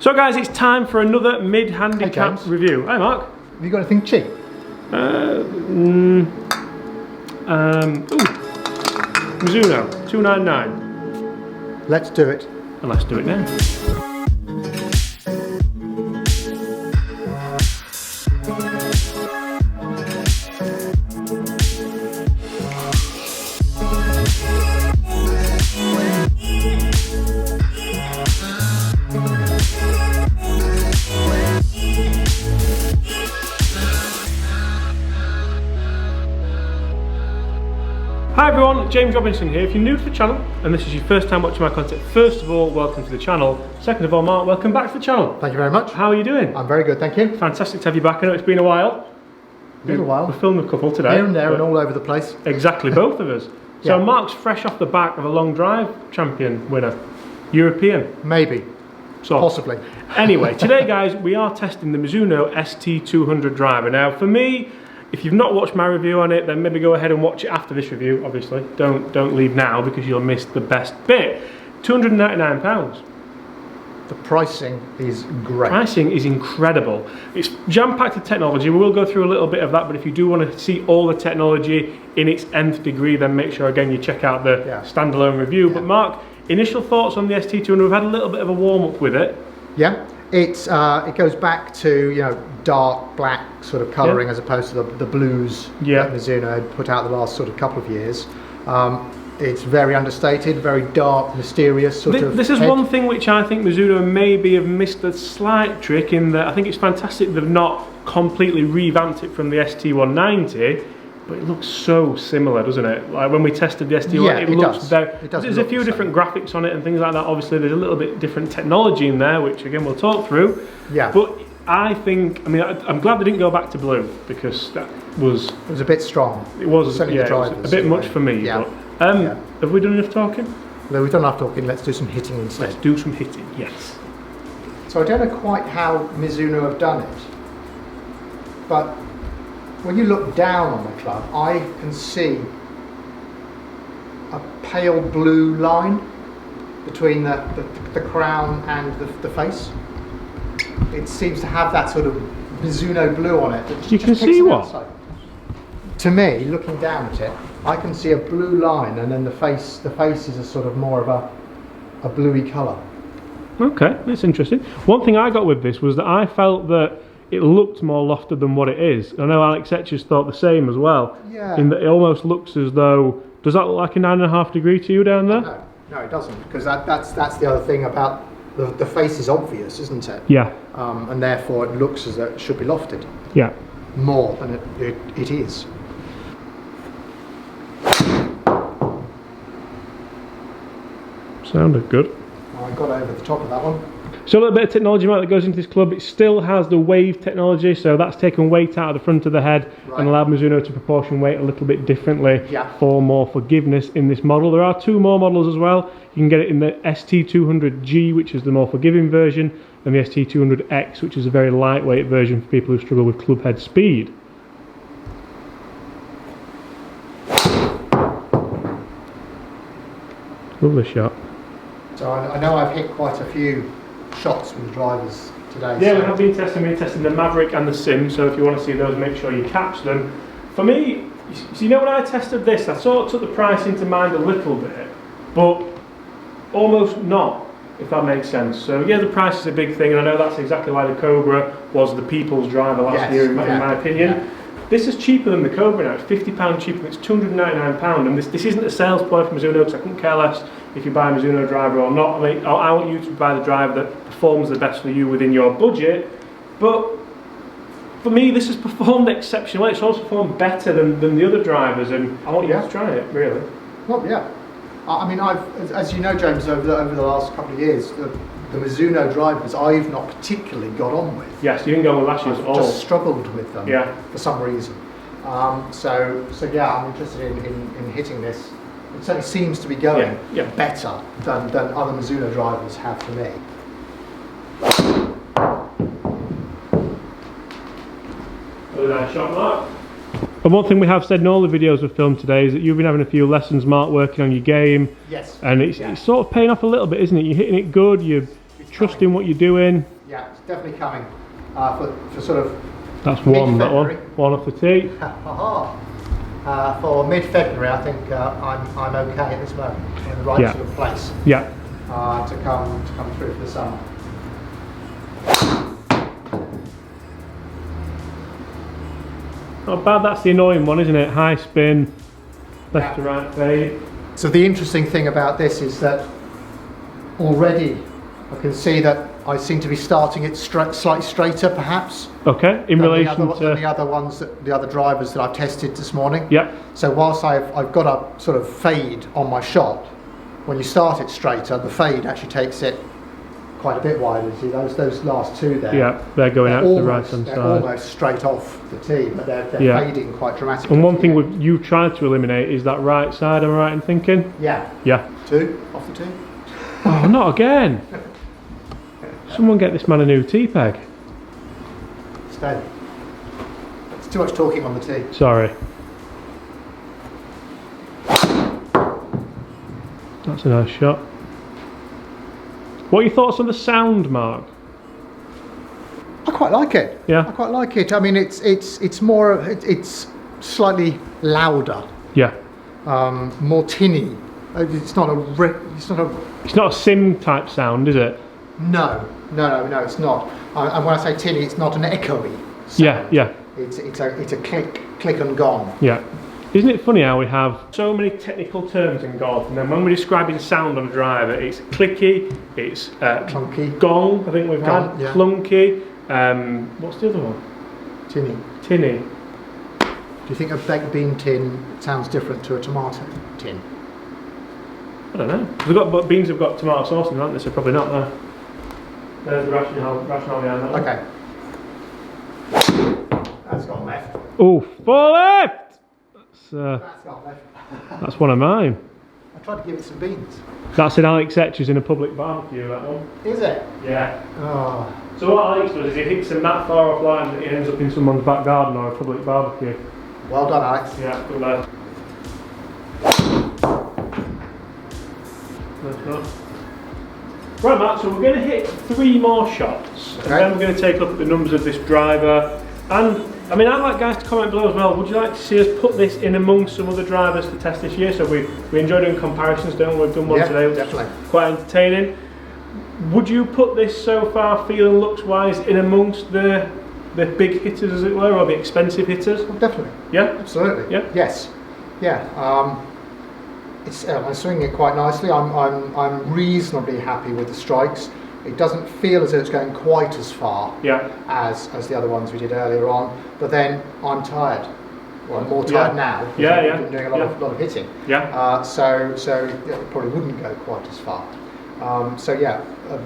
So guys, it's time for another mid-handicap review. Hi Mark. Have you got anything cheap? Mizuno 299. Let's do it. And let's do it now. Hi everyone, James Robinson here. If you're new to the channel and this is your first time watching my content, first of all, welcome to the channel. Second of all, Mark, welcome back to the channel. Thank you very much. How are you doing? I'm very good, thank you. Fantastic to have you back. I know it's been a while. Been a while. We filmed a couple today. Here and there and all over the place. Exactly, both of us. So Yeah. Mark's fresh off the back of a long drive champion winner. European. Maybe. So, Possibly. Anyway, today guys, we are testing the Mizuno ST200 driver. Now for me, if you've not watched my review on it, then maybe go ahead and watch it after this review, obviously. Don't leave now because you'll miss the best bit. £299. The pricing is great. Pricing is incredible. It's jam-packed with technology. We will go through a little bit of that, but if you do want to see all the technology in its nth degree, then make sure again you check out the standalone review. But Mark, initial thoughts on the ST200? We've had a little bit of a warm-up with it. Yeah, it goes back to dark black sort of colouring as opposed to the blues that Mizuno had put out the last sort of couple of years. It's very understated, very dark, mysterious sort of. This is one thing which I think Mizuno maybe have missed a slight trick in that I think it's fantastic they've not completely revamped it from the ST190, but it looks so similar, doesn't it? Like when we tested the ST1, it looks very. There's a few different graphics on it and things like that. Obviously, there's a little bit different technology in there, which again we'll talk through. Yeah. But I think, I'm glad they didn't go back to blue because that was. It was a bit strong. It was, certainly it was a bit much for me. Yeah. But, have we done enough talking? No, we've done enough talking. Let's do some hitting instead. Let's do some hitting. Yes. So I don't know quite how Mizuno have done it, but when you look down on the club, I can see a pale blue line between the crown and the face. It seems to have that sort of Mizuno blue on it. You can see what? To me, looking down at it, I can see a blue line, and then the face is a sort of more of a bluey colour. Okay, that's interesting. One thing I got with this was that I felt that it looked more lofted than what it is. I know Alex Etchers thought the same as well. Yeah. In that it almost looks as though, does that look like a 9.5 degree to you down there? No, it doesn't, because that's the other thing about the face is obvious, isn't it? Yeah. And therefore it looks as though it should be lofted. Yeah. More than it is. Sounded good. I got over the top of that one. So a little bit of technology that goes into this club. It still has the wave technology, so that's taken weight out of the front of the head and allowed Mizuno to proportion weight a little bit differently for more forgiveness in this model. There are two more models as well. You can get it in the ST200G, which is the more forgiving version, and the ST200X, which is a very lightweight version for people who struggle with club head speed. Lovely shot. So I know I've hit quite a few shots with the drivers today. Yeah, we have been testing the Maverick and the Sim, so if you want to see those, make sure you catch them. For me, so when I tested this, I sort of took the price into mind a little bit, but almost not, if that makes sense. So yeah, the price is a big thing, and I know that's exactly why the Cobra was the people's driver last year, in my opinion. Yeah. This is cheaper than the Cobra now. It's £50 cheaper. It's £299, and this isn't a sales ploy for Mizuno, because I couldn't care less if you buy a Mizuno driver or not. I mean, I want you to buy the driver that performs the best for you within your budget. But for me, this has performed exceptionally. It's also performed better than the other drivers, and I want you to try it, really. Well, yeah. I mean, as you know, James, over the last couple of years, the Mizuno drivers I've not particularly got on with. Yes, you didn't go with last year's at all. Just struggled with them for some reason. So yeah, I'm interested in hitting this. It certainly seems to be going better than other Mizuno drivers have for me. Nice shot, Mark. And one thing we have said in all the videos we've filmed today is that you've been having a few lessons, Mark, working on your game. Yes. And it's sort of paying off a little bit, isn't it? You're hitting it good, you're trusting what you're doing. Yeah, it's definitely coming for sort of. That's one, that one. One off the tee. For mid-February, I think I'm okay at this moment. I'm in the right sort of place. Yeah. To come through for the summer. Not bad. That's the annoying one, isn't it? High spin, left to right fade. So the interesting thing about this is that already I can see that I seem to be starting it slightly straighter, perhaps. Okay. In relation to the other ones, the other drivers that I've tested this morning. Yeah. So whilst I've got a sort of fade on my shot, when you start it straighter, the fade actually takes it quite a bit wider. See those last two there? Yeah, they're going out to the right hand side. They're almost straight off the tee, but they're fading quite dramatically. And one thing you've tried to eliminate is that right side, am I right in thinking? Yeah. Yeah. Two off the tee. Oh, not again. Someone get this man a new tee peg. Stay. It's too much talking on the tee. Sorry. That's a nice shot. What are your thoughts on the sound, Mark? I quite like it. Yeah. I quite like it. I mean, it's slightly louder. Yeah. More tinny. It's not a sim type sound, is it? No, it's not. And when I say tinny, it's not an echoey sound. Yeah. It's a click and gone. Yeah. Isn't it funny how we have so many technical terms in golf, and then when we're describing sound on a driver, it's clicky, it's clunky, gong, I think we've had, yeah. clunky, what's the other one? Tinny. Tinny. Do you think a baked bean tin sounds different to a tomato tin? I don't know. Beans have got tomato sauce in them, haven't they? So probably not there. There's the rationale behind that one. Okay. That's gone left. Oh, far left! That's gone left. That's one of mine. I tried to give it some beans. That's in Alex Etcher's in a public barbecue, that one. Is it? Yeah. Oh. So what Alex does is he hits them that far offline that he ends up in someone's back garden or a public barbecue. Well done, Alex. Yeah, good lad. Right, Matt, so we're going to hit 3 more shots, and then we're going to take a look at the numbers of this driver. And I mean, I'd like guys to comment below as well. Would you like to see us put this in amongst some other drivers to test this year? So we enjoy doing comparisons, don't we? We've done one today, which is quite entertaining. Would you put this so far, feeling looks wise, in amongst the big hitters, as it were, or the expensive hitters? Oh, definitely. Yeah, absolutely. Yeah. Yes. Yeah. I'm swinging it quite nicely. I'm reasonably happy with the strikes. It doesn't feel as though it's going quite as far as the other ones we did earlier on. But then I'm tired. Well, I'm more tired now. I've been doing a lot of hitting. Yeah. So it probably wouldn't go quite as far. So yeah, a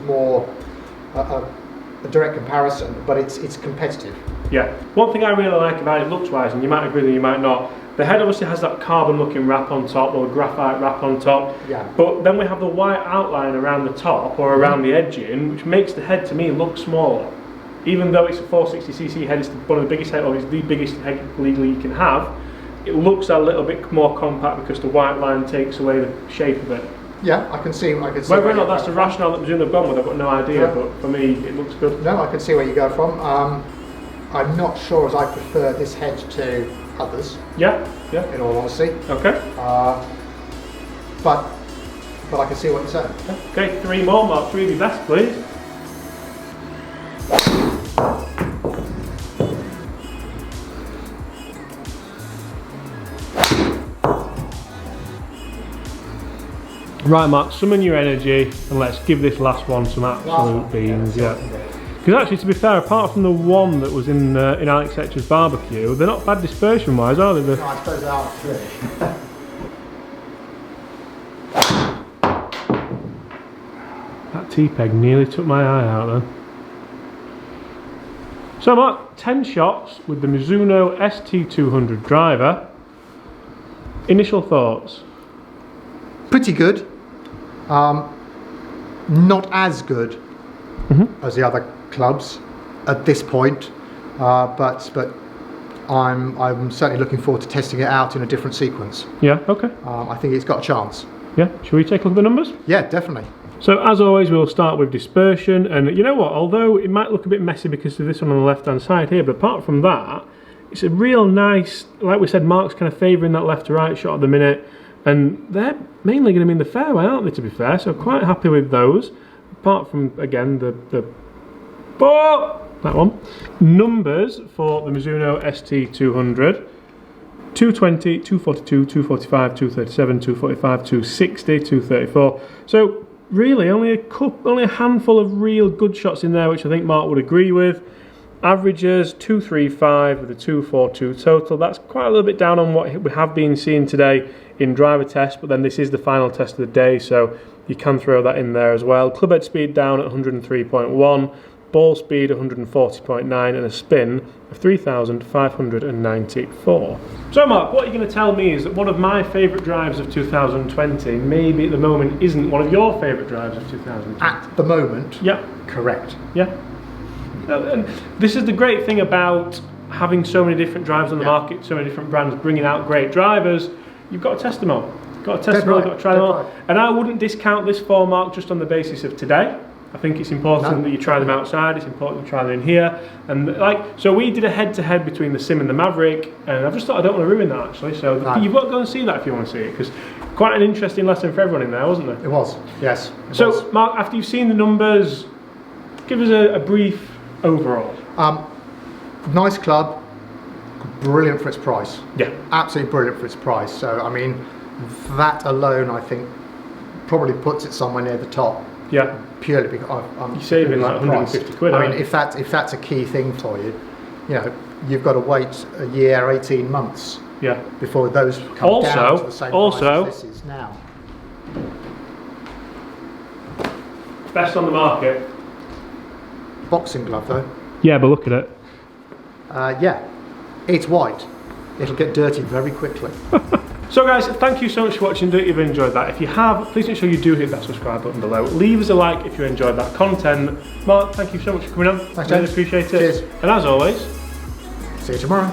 direct comparison, but it's competitive. Yeah. One thing I really like about it looks-wise, and you might agree with me, you might not. The head obviously has that carbon-looking wrap on top, or graphite wrap on top. Yeah. But then we have the white outline around the top, or around the edging, which makes the head to me look smaller. Even though it's a 460cc head, it's one of the biggest head, or it's the biggest head legally you can have. It looks a little bit more compact because the white line takes away the shape of it. Yeah, I can see. Whether or not that's the rationale that Mizuno have gone with, I've got no idea. But for me, it looks good. No, I can see where you go from. I'm not sure as I prefer this head to others. Yeah. In all honesty. Okay. But I can see what you're saying. Okay, 3 more, Mark. 3 of your best, please. Right, Mark, summon your energy and let's give this last one some absolute beans. Yeah. Because actually, to be fair, apart from the one that was in Alex Etcher's barbecue, they're not bad dispersion-wise, are they? No, I suppose they aren't really. That T-peg nearly took my eye out then. So Mark, 10 shots with the Mizuno ST200 driver. Initial thoughts? Pretty good. Not as good as the other clubs at this point, but I'm certainly looking forward to testing it out in a different sequence. Yeah, okay. I think it's got a chance. Yeah, shall we take a look at the numbers? Yeah, definitely. So as always, we'll start with dispersion, and you know what, although it might look a bit messy because of this one on the left hand side here, but apart from that, it's a real nice, like we said, Mark's kind of favouring that left to right shot at the minute, and they're mainly going to be in the fairway, aren't they, to be fair, so quite happy with those, apart from, again, that one. Numbers for the Mizuno ST200. 220, 242, 245, 237, 245, 260, 234. So really only a handful of real good shots in there, which I think Mark would agree with. Averages 235 with a 242 total. That's quite a little bit down on what we have been seeing today in driver test, but then this is the final test of the day, so you can throw that in there as well. Clubhead speed down at 103.1. Ball speed 140.9 and a spin of 3,594. So Mark, what you're going to tell me is that one of my favourite drives of 2020 maybe at the moment isn't one of your favourite drives of 2020. At the moment? Yeah. Correct. Yeah. And this is the great thing about having so many different drives on the market, so many different brands bringing out great drivers. You've got to test them all. You've got to test them all, you've got to try them all. And I wouldn't discount this for Mark just on the basis of today. I think it's important that you try them outside, it's important to try them in here. And so we did a head-to-head between the Sim and the Maverick, and I just thought I don't want to ruin that actually, so you've got to go and see that if you want to see it, because quite an interesting lesson for everyone in there, wasn't there? It was, yes. So Mark, after you've seen the numbers, give us a brief overall. Nice club, brilliant for its price. Yeah. Absolutely brilliant for its price. So I mean, that alone I think probably puts it somewhere near the top. Yeah. Purely because you're saving like 150 quid. I mean, if that's a key thing for you, you know, you've got to wait a year, 18 months. Yeah. Before those come down to the same price as this is now. Best on the market. Boxing glove though. Yeah, but look at it. Yeah, it's white. It'll get dirty very quickly. So guys, thank you so much for watching. Don't you enjoyed that? If you have, please make sure you do hit that subscribe button below. Leave us a like if you enjoyed that content. Mark, thank you so much for coming on. Thanks, really appreciate it. Cheers. And as always, see you tomorrow.